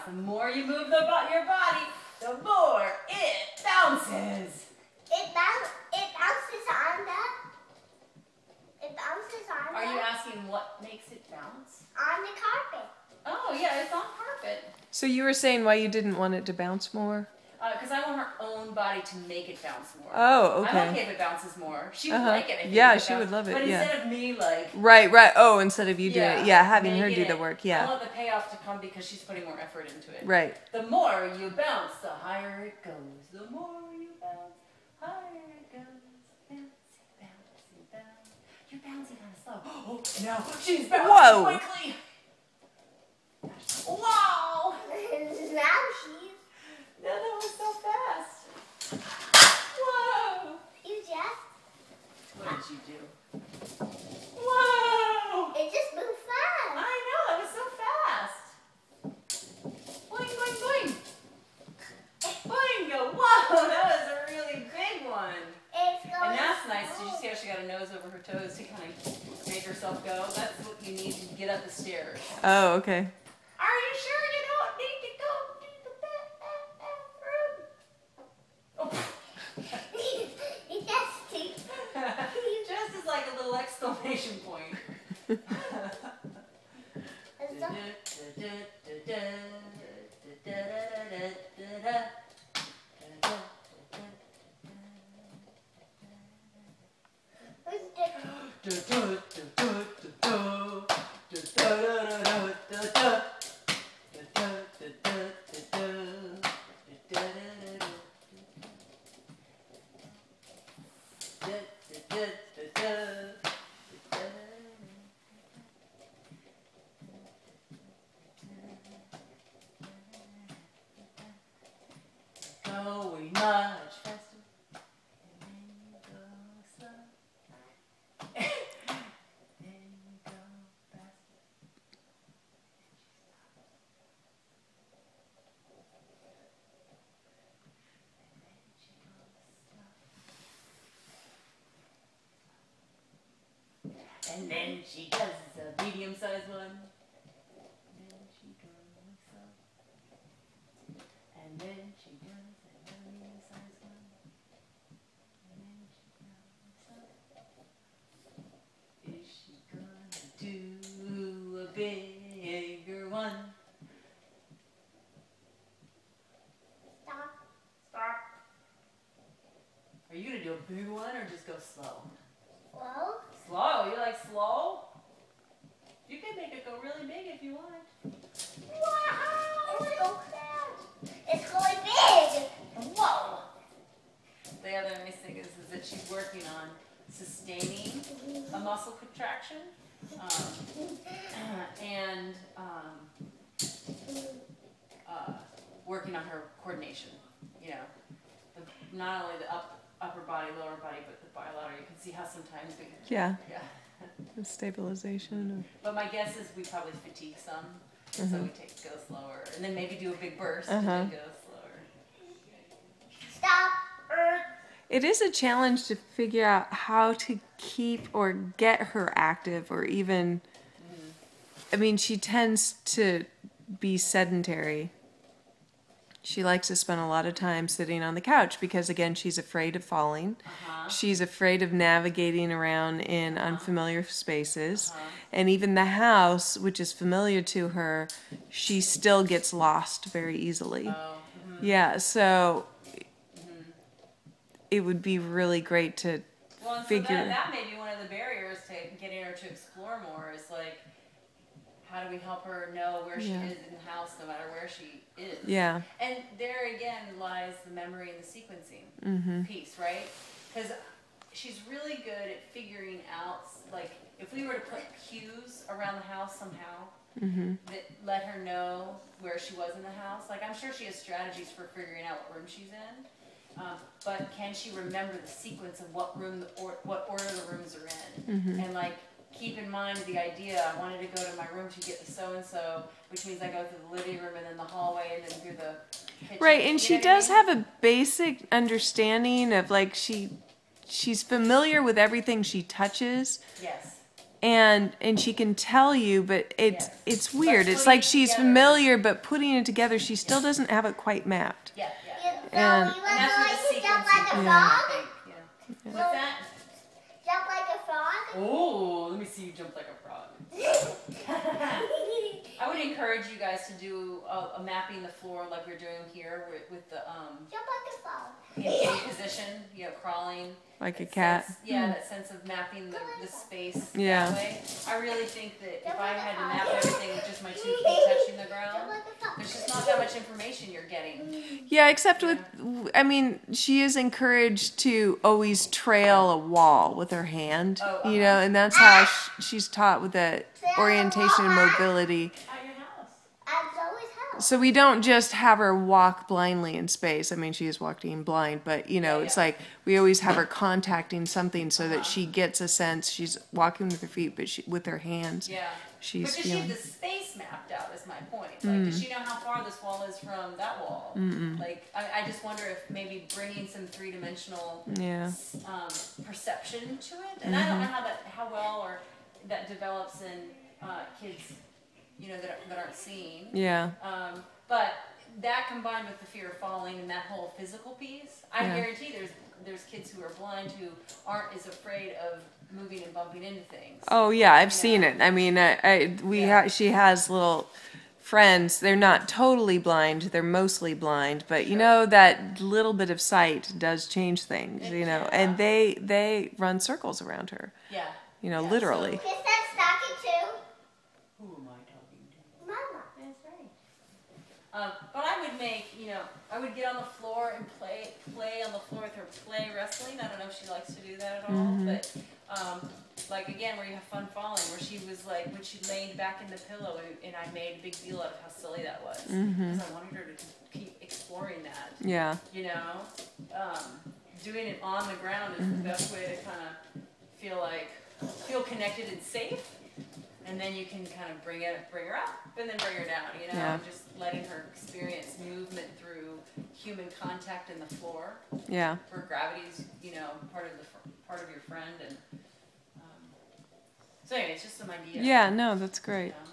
The more you move your body, the more it bounces. It bounces on that. It bounces on. Are you asking what makes it bounce? On the carpet. Oh yeah, it's on carpet. So you were saying why you didn't want it to bounce more? Because I want her own body to make it bounce more. Oh, okay. I'm okay if it bounces more. She would like it. Yeah, she would love it. But instead of me like. Right. Oh, instead of you doing it. Yeah, having her do the work. Yeah. I want the payoff to come because she's putting more effort into it. Right. The more you bounce, the higher it goes. The more you bounce, higher it goes. Bouncy, bouncy, bounce. You're bouncing kind of slow. Oh, no, she's bouncing quickly. Wow! Now she's. No, that was so fast. Whoa! You just. What did you do? Whoa! It just moved fast. I know, it was so fast. Boing, boing, boing. Boingo! Whoa, that was a really big one. It's going. And that's nice. Did you see how she got a nose over her toes to kind of make herself go? That's what you need to get up the stairs. Oh, okay. Are you sure you don't need to go to the bathroom? It does too. Just as like a little exclamation point. Going much faster, and then you go slow, then you go faster, and then she does a medium-sized one, and then she goes slow, and then she does another medium-sized one, and then she goes slow. Is she gonna do a bigger one? Stop. Stop. Are you gonna do a big one or just go slow? Slow. Slow? You like slow? You can make it go really big if you want. Wow. It's so fast. It's going big. Whoa! The other nice thing is that she's working on sustaining a muscle contraction and working on her coordination. You know, not only the upper body, lower body, but the bilateral. You can see how sometimes we. Yeah. Yeah. The stabilization. But my guess is we probably fatigue some, so we go slower, and then maybe do a big burst and then go slower. Stop. It is a challenge to figure out how to keep or get her active, or even. I mean, she tends to be sedentary. She likes to spend a lot of time sitting on the couch because, again, she's afraid of falling. She's afraid of navigating around in unfamiliar spaces. And even the house, which is familiar to her, she still gets lost very easily. Yeah, so it would be really great to figure... So that may be one of the barriers to getting her to explore more, is like, how do we help her know where she is in the house, no matter where she is? Yeah. And there again lies the memory and the sequencing piece, right? Because she's really good at figuring out, like, if we were to put cues around the house somehow that let her know where she was in the house. Like, I'm sure she has strategies for figuring out what room she's in. But can she remember the sequence of what room or what order the rooms are in? And like, keep in mind the idea, I wanted to go to my room to get the so-and-so, which means I go through the living room and then the hallway and then through the kitchen. Right, and she does have a basic understanding of, like, she's familiar with everything she touches. Yes. and she can tell you, but Yes. it's weird. But It's putting like it she's together- familiar, but putting it together, she still doesn't have it quite mapped. Yeah, You, yeah. And- you And want that's to where like the to jump sequencing like a comes in, frog? I think. Yeah. What's that? Jump like a frog? Oh, let me see you jump like a frog. I would encourage you guys to do a mapping the floor like we're doing here with the Jump like a frog. in position, crawling. Like a That cat. sense- yeah, that sense of mapping the space Yeah. that way. I really think that if Jump I like a had to frog. map everything with just my 2 feet touching the Jump ground, like a frog. there's just not that much information you're getting. Yeah, except with, I mean, she is encouraged to always trail a wall with her hand, Oh, you know, and that's how she's taught with the orientation and mobility. At your house. At Zoe's house. So we don't just have her walk blindly in space. I mean, she is walking blind, but you know, Yeah, it's yeah. like we always have her contacting something so that she gets a sense. She's walking with her feet, but with her hands, Yeah. she's But does she feeling. have the space mapped out is my point. Like, does she know how far this wall is from that wall? Like, I just wonder if maybe bringing some three-dimensional Yeah. perception to it. And I don't know how well or that develops in kids, that aren't seeing. Yeah. But that combined with the fear of falling and that whole physical piece, I Yeah. guarantee there's kids who are blind who aren't as afraid of moving and bumping into things. Oh yeah, I've seen it. I mean, she has little friends. They're not totally blind. They're mostly blind, but you know that little bit of sight does change things. You know, Yeah. and they run circles around her. Yeah. You know, Yeah, literally. Kiss that stocking too. Who am I talking to? Mama. That's right. But I would I would get on the floor and play on the floor with her, play wrestling. I don't know if she likes to do that at all, but like again, where you have fun falling, where she was like, when she laid back in the pillow, and I made a big deal out of how silly that was, because I wanted her to keep exploring that. Yeah. Doing it on the ground is the best way to kind of feel connected and safe. And then you can kind of bring her up and then bring her down, Yeah. and just letting her experience movement through human contact in the floor, Yeah. where gravity's, part of your friend. And so anyway, it's just some idea. Yeah. No, that's great. You know.